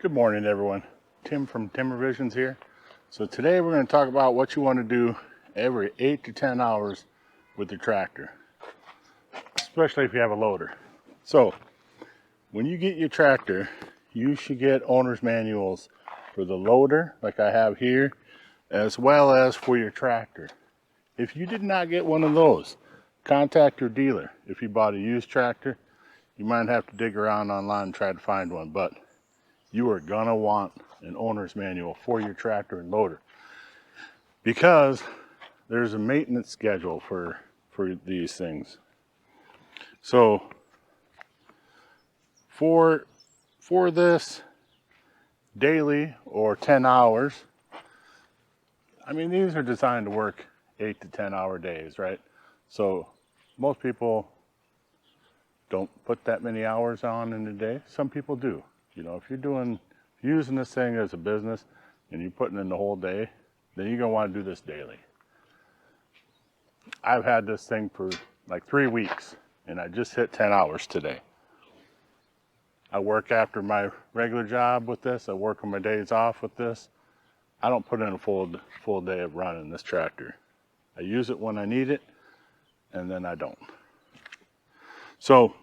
Good morning, everyone. Tim from Timber Visions here. So today we're going to talk about what you want to do every 8 to 10 hours with your tractor, especially if you have a loader. So when you get your tractor, you should get owner's manuals for the loader, like I have here, as well as for your tractor. If you did not get one of those, contact your dealer. If you bought a used tractor, you might have to dig around online and try to find one, but you are gonna want an owner's manual for your tractor and loader, because there's a maintenance schedule for these things. So for this daily or 10 hours, I mean, these are designed to work 8 to 10 hour days, right? So most people don't put that many hours on in a day. Some people do. You know, if you're using this thing as a business and you're putting in the whole day, then you're gonna want to do this daily. I've had this thing for like 3 weeks and I just hit 10 hours today. I work after my regular job with this. I work on my days off with this. I don't put in a full day of running this tractor. I use it when I need it, and then I don't. So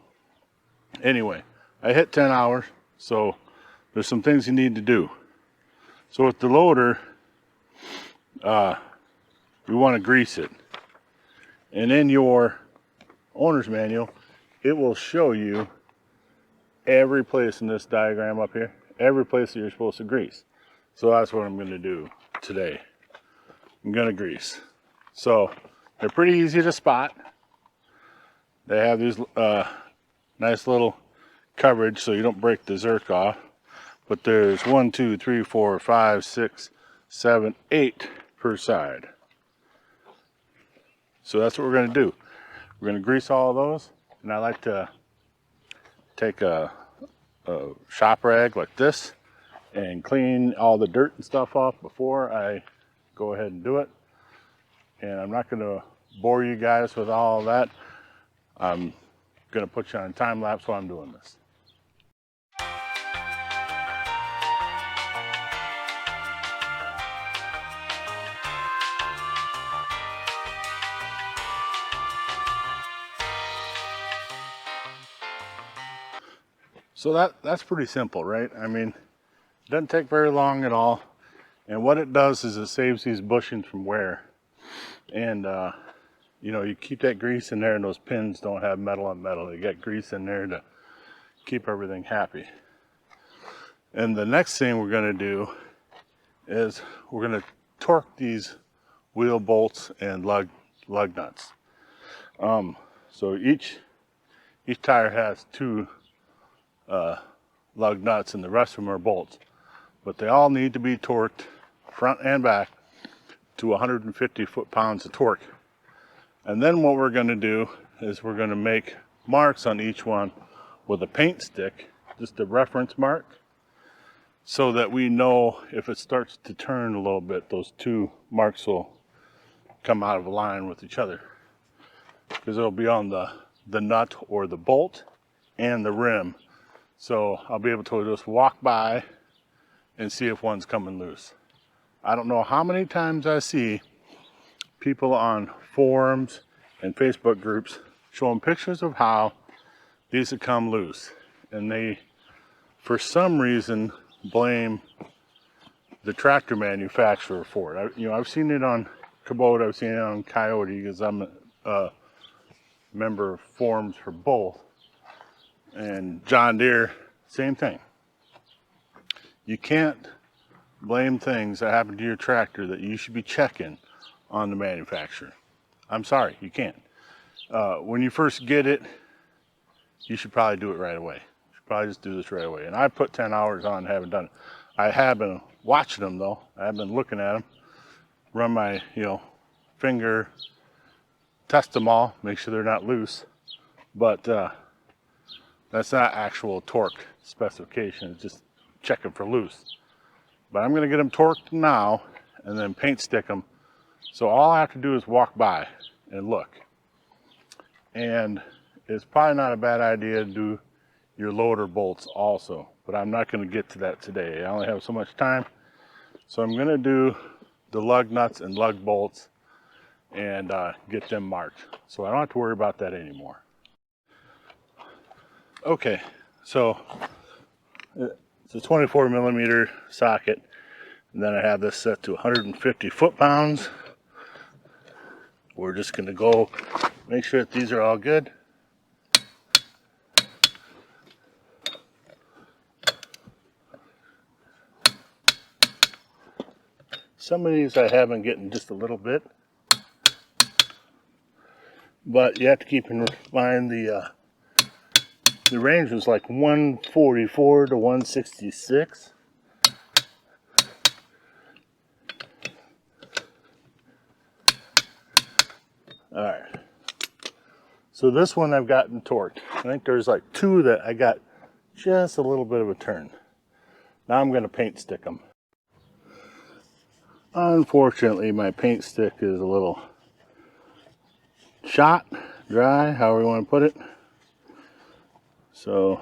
anyway, I hit 10 hours. So there's some things you need to do. So with the loader, we want to grease it. And in your owner's manual, it will show you every place in this diagram up here, every place that you're supposed to grease. So that's what I'm going to do today. I'm going to grease. So they're pretty easy to spot. They have these nice little coverage so you don't break the zerk off, but there's 1, 2, 3, 4, 5, 6, 7, 8 per side. So that's what we're going to do. We're going to grease all of those, and I like to take a shop rag like this and clean all the dirt and stuff off before I go ahead and do it. And I'm not going to bore you guys with all of that. I'm going to put you on time lapse while I'm doing this. So that's pretty simple, right? I mean, it doesn't take very long at all. And what it does is it saves these bushings from wear. And, you know, you keep that grease in there and those pins don't have metal on metal. You got grease in there to keep everything happy. And the next thing we're going to do is we're going to torque these wheel bolts and lug nuts. So each tire has 2 lug nuts, and the rest of them are bolts. But they all need to be torqued front and back to 150 foot-pounds of torque. And then what we're going to do is we're going to make marks on each one with a paint stick, just a reference mark, so that we know if it starts to turn a little bit, those 2 marks will come out of line with each other, because it'll be on the nut or the bolt and the rim. So I'll be able to just walk by and see if one's coming loose. I don't know how many times I see people on forums and Facebook groups showing pictures of how these have come loose, and they, for some reason, blame the tractor manufacturer for it. I've seen it on Kubota, I've seen it on Coyote, because I'm a member of forums for both. And John Deere, same thing. You can't blame things that happen to your tractor that you should be checking on the manufacturer. I'm sorry, you can't. When you first get it, you should probably do it right away. You should probably just do this right away. And I put 10 hours on and haven't done it. I have been watching them though. I have been looking at them, run my finger, test them all, make sure they're not loose. But that's not actual torque specification, it's just checking for loose. But I'm gonna get them torqued now and then paint stick them. So all I have to do is walk by and look. And it's probably not a bad idea to do your loader bolts also. but I'm not going to get to that today. I only have so much time. So I'm going to do the lug nuts and lug bolts and get them marked. So I don't have to worry about that anymore. Okay, so it's a 24 millimeter socket. And then I have this set to 150 foot-pounds. We're just going to go make sure that these are all good. Some of these I have been getting just a little bit. But you have to keep in mind the range was like 144 to 166. All right. So this one I've gotten torqued. I think there's like two that I got just a little bit of a turn. Now I'm going to paint stick them. Unfortunately, my paint stick is a little shot, dry, however you want to put it. So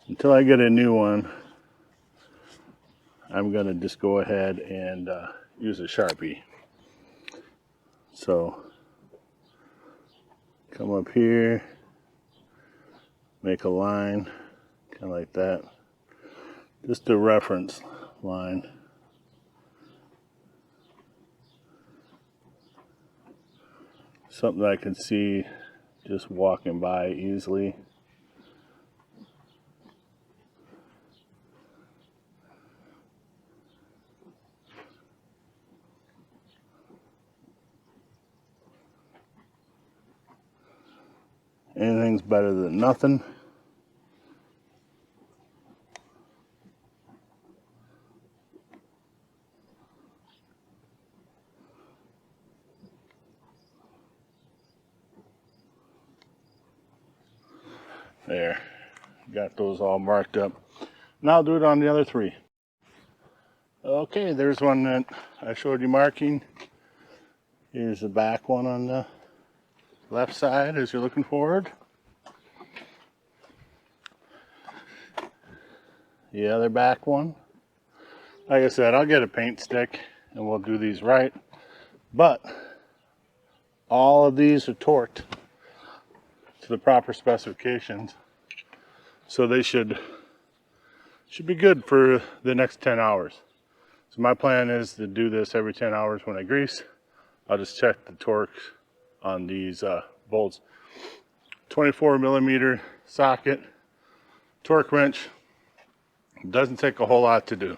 until I get a new one, I'm going to just go ahead and use a Sharpie. So come up here, make a line, kind of like that. Just a reference line. Something I can see just walking by easily. Anything's better than nothing. There, got those all marked up. Now I'll do it on the other three. Okay, there's one that I showed you marking. Here's the back one on the left side as you're looking forward. The other back one. Like I said, I'll get a paint stick and we'll do these right. But all of these are torqued to the proper specifications. So they should be good for the next 10 hours. So my plan is to do this every 10 hours when I grease. I'll just check the torque on these bolts. 24 millimeter socket, torque wrench. Doesn't take a whole lot to do.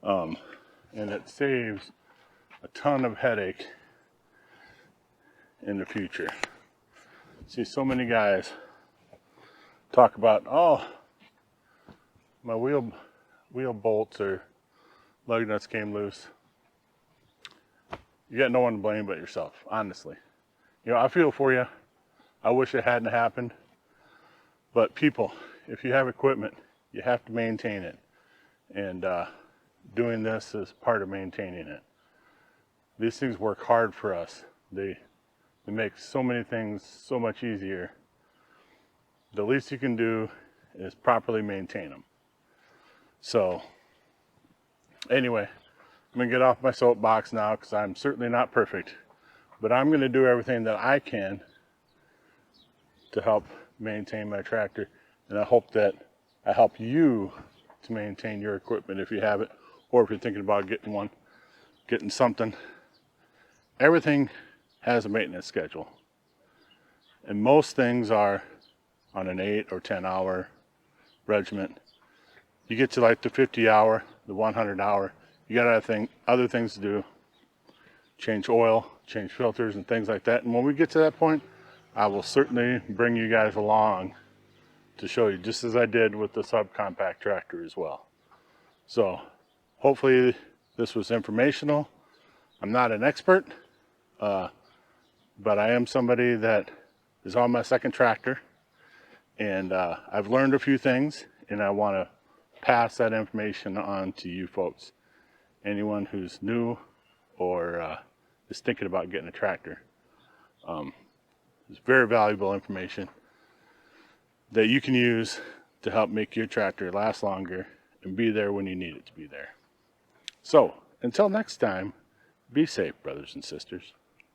And it saves a ton of headache in the future. See so many guys talk about, oh, my wheel bolts or lug nuts came loose. You got no one to blame but yourself, honestly. You know, I feel for you. I wish it hadn't happened. But people, if you have equipment, you have to maintain it. And doing this is part of maintaining it. These things work hard for us. They make so many things so much easier. The least you can do is properly maintain them. So anyway, I'm gonna get off my soapbox now because I'm certainly not perfect, but I'm gonna do everything that I can to help maintain my tractor. And I hope that I help you to maintain your equipment if you have it, or if you're thinking about getting one, getting something. Everything has a maintenance schedule. And most things are on an 8 or 10 hour regiment. You get to like the 50 hour, the 100 hour, you got other things to do. Change oil, change filters and things like that. And when we get to that point, I will certainly bring you guys along to show you, just as I did with the subcompact tractor as well. So hopefully this was informational. I'm not an expert, but I am somebody that is on my second tractor, and I've learned a few things, and I want to pass that information on to you folks. Anyone who's new or is thinking about getting a tractor. It's very valuable information that you can use to help make your tractor last longer and be there when you need it to be there. So, until next time, be safe, brothers and sisters.